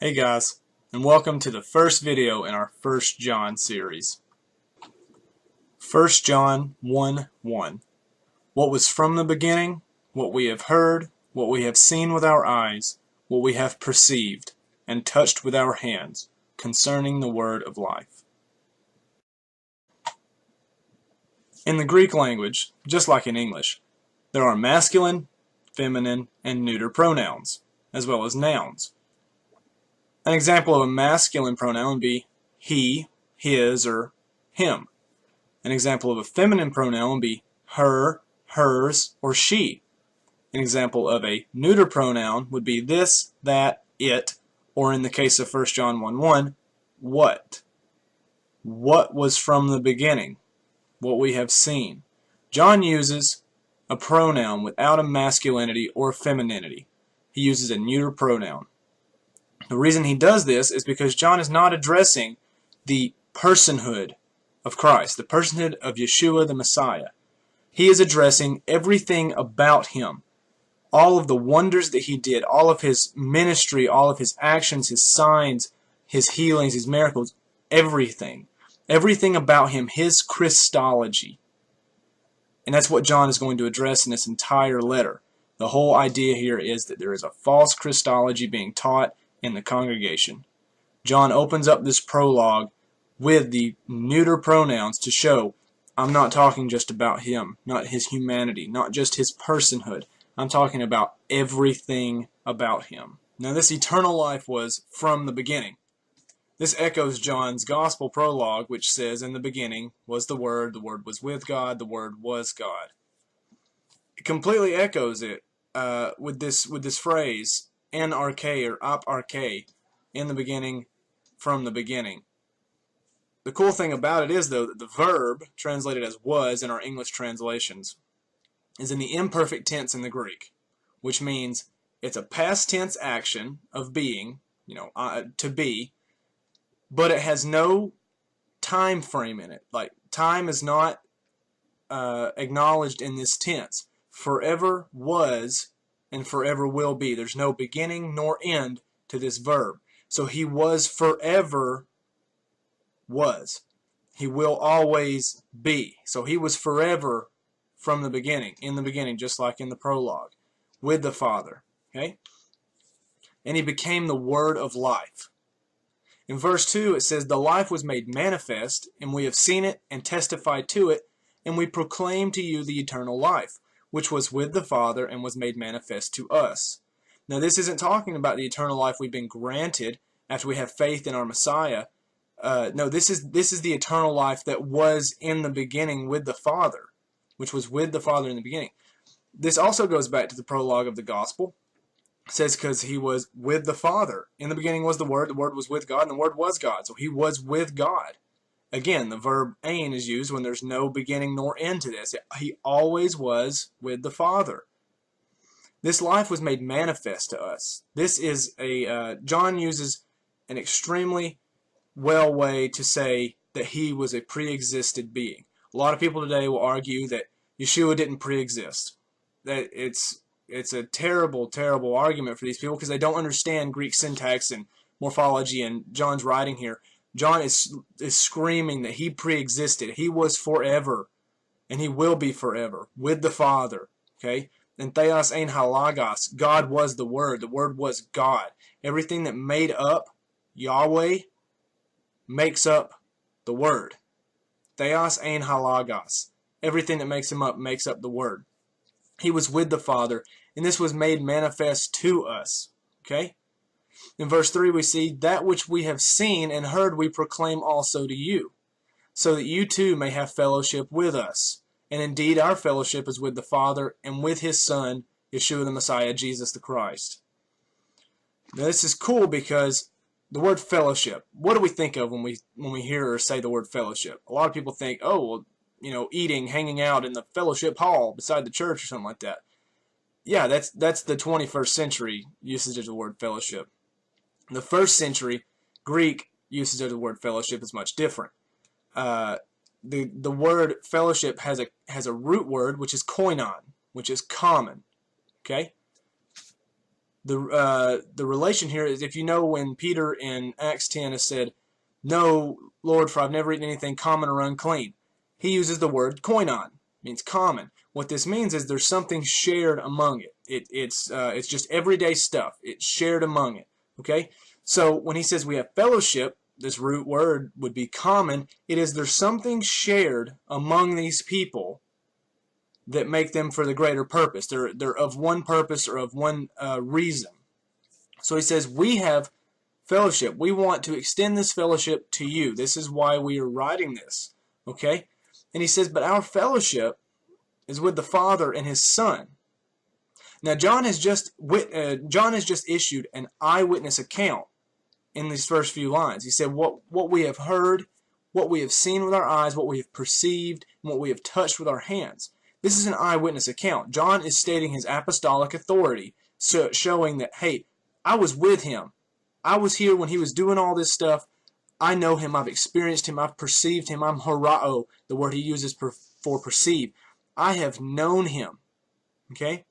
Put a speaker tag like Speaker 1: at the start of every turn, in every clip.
Speaker 1: Hey guys, and welcome to the first video in our 1 John series. 1 John 1:1. What was from the beginning, what we have heard, what we have seen with our eyes, what we have perceived, and touched with our hands, concerning the word of life. In the Greek language, just like in English, there are masculine, feminine, and neuter pronouns, as well as nouns. An example of a masculine pronoun would be he, his, or him. An example of a feminine pronoun would be her, hers, or she. An example of a neuter pronoun would be this, that, it, or in the case of 1 John 1:1, what. What was from the beginning, what we have seen. John uses a pronoun without a masculinity or femininity. He uses a neuter pronoun. The reason he does this is because John is not addressing the personhood of Christ, the personhood of Yeshua the Messiah. He is addressing everything about him, all of the wonders that he did, all of his ministry, all of his actions, his signs, his healings, his miracles, everything. Everything about him, his Christology. And that's what John is going to address in this entire letter. The whole idea here is that there is a false Christology being taught in the congregation. John opens up this prologue with the neuter pronouns to show I'm not talking just about him, not his humanity, not just his personhood. I'm talking about everything about him. Now this eternal life was from the beginning. This echoes John's gospel prologue, which says, in the beginning was the Word was with God, the Word was God. It completely echoes it with this phrase, en arche or ap arche, in the beginning, from the beginning. The cool thing about it is, though, that the verb, translated as was in our English translations, is in the imperfect tense in the Greek, which means it's a past tense action of being, to be, but it has no time frame in it. Like, time is not acknowledged in this tense. Forever was and forever will be. There's no beginning nor end to this verb. So he was forever was. He will always be. So he was forever from the beginning, in the beginning, just like in the prologue, with the Father. Okay? And he became the Word of life. In verse 2 it says, the life was made manifest, and we have seen it and testified to it, and we proclaim to you the eternal life, which was with the Father and was made manifest to us. Now this isn't talking about the eternal life we've been granted after we have faith in our Messiah. No, this is the eternal life that was in the beginning with the Father, which was with the Father in the beginning. This also goes back to the prologue of the gospel. It says because he was with the Father. In the beginning was the Word was with God, and the Word was God. So he was with God. Again, the verb ein is used when there's no beginning nor end to this. He always was with the Father. This life was made manifest to us. This is John uses an extremely well way to say that he was a pre-existed being. A lot of people today will argue that Yeshua didn't pre-exist. That it's a terrible, terrible argument for these people because they don't understand Greek syntax and morphology and John's writing here. John is screaming that he pre-existed. He was forever, and he will be forever, with the Father. Okay? And theos ein halagos. God was the Word. The Word was God. Everything that made up Yahweh makes up the Word. Theos ein halagos. Everything that makes him up makes up the Word. He was with the Father, and this was made manifest to us. Okay? In verse 3 we see, that which we have seen and heard we proclaim also to you, so that you too may have fellowship with us. And indeed our fellowship is with the Father and with His Son, Yeshua the Messiah, Jesus the Christ. Now this is cool because the word fellowship, what do we think of when we hear or say the word fellowship? A lot of people think, oh, well, eating, hanging out in the fellowship hall beside the church or something like that. Yeah, that's the 21st century usage of the word fellowship. The first century Greek usage of the word fellowship is much different. The word fellowship has a root word which is koinon, which is common. Okay? The relation here is, if you know, when Peter in Acts 10 has said, "No, Lord, for I've never eaten anything common or unclean," he uses the word koinon, means common. What this means is there's something shared among it. It's just everyday stuff. It's shared among it. Okay? So when he says we have fellowship, this root word would be common. It is there's something shared among these people that make them for the greater purpose. They're of one purpose or of one reason. So he says we have fellowship. We want to extend this fellowship to you. This is why we are writing this. Okay? And he says, but our fellowship is with the Father and His Son. Now, John has just issued an eyewitness account in these first few lines. He said, what we have heard, what we have seen with our eyes, what we have perceived, and what we have touched with our hands. This is an eyewitness account. John is stating his apostolic authority, showing that, hey, I was with him. I was here when he was doing all this stuff. I know him. I've experienced him. I've perceived him. I'm horao, the word he uses for perceive. I have known him. Okay?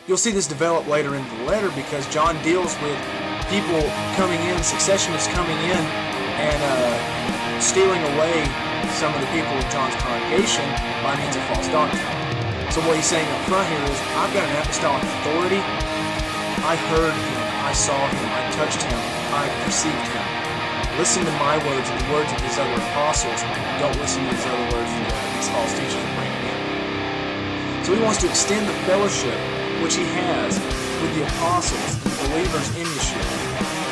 Speaker 1: You'll see this develop later in the letter, because John deals with people coming in, successionists coming in, and stealing away some of the people of John's congregation by means of false doctrine. So what he's saying up front here is, I've got an apostolic authority. I heard him. I saw him. I touched him. I perceived him. Listen to my words and the words of these other apostles. Don't listen to these other words that these false teachers are bringing in. So he wants to extend the fellowship which he has with the apostles and the believers in Yeshua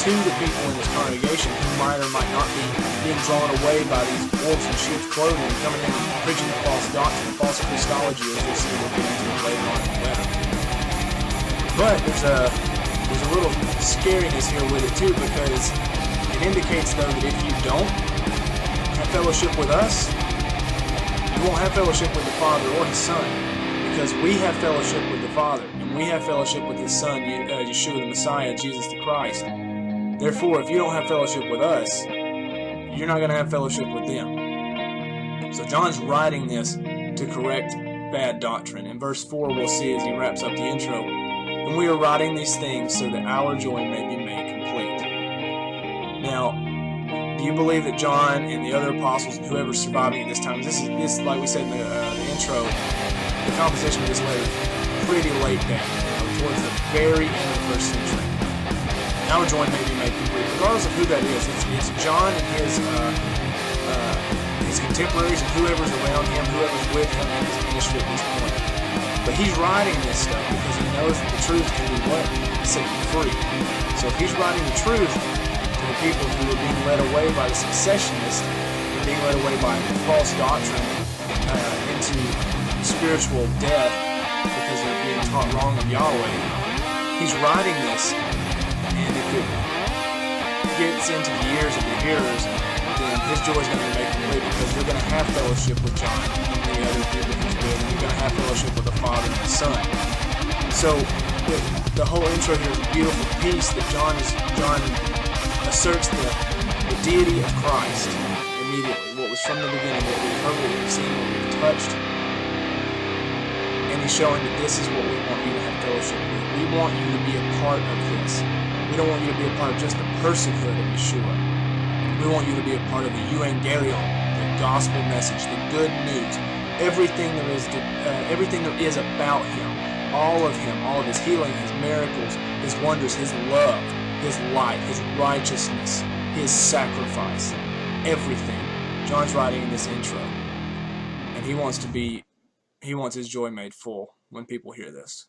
Speaker 1: to the people in his congregation who might or might not be being drawn away by these wolves in sheep's clothing, coming in and preaching the false doctrine, false Christology, as we'll see we'll get into later on in the letter. But there's a little scariness here with it too, because it indicates, though, that if you don't have fellowship with us, you won't have fellowship with the Father or His Son, because we have fellowship with the Father, and we have fellowship with His Son, Yeshua the Messiah, Jesus the Christ. Therefore, if you don't have fellowship with us, you're not going to have fellowship with them. So John's writing this to correct bad doctrine. In verse 4, we'll see as he wraps up the intro, and we are writing these things so that our joy may be made complete. Now, do you believe that John and the other apostles and whoever's surviving at this time, this like we said in the intro, the composition of this letter is pretty late back, towards the very end of the first century. Our joy may be made complete, regardless of who that is. It's John and his contemporaries and whoever's around him, whoever's with him in his ministry at this point. But he's writing this stuff because he knows that the truth can be what? Set you free. So if he's writing the truth to the people who are being led away by the successionists, being led away by false doctrine into spiritual death because they're being taught wrong of Yahweh, he's writing this, and if it gets into the ears of the hearers, then his joy is going to be made complete, because you're going to have fellowship with John and the other people he's with, and you're going to have fellowship with the Father and the Son. So the whole intro here is a beautiful piece that John asserts the deity of Christ immediately, what was from the beginning, what we've heard, what we've seen, what we've touched. And he's showing that this is what we want you to have fellowship with. We want you to be a part of this. We don't want you to be a part of just the personhood of Yeshua. We want you to be a part of the Evangelion, the gospel message, the good news, everything there is about Him, all of His healing, His miracles, His wonders, His love, His light, His righteousness, His sacrifice, everything. John's writing in this intro, and he wants his joy made full when people hear this.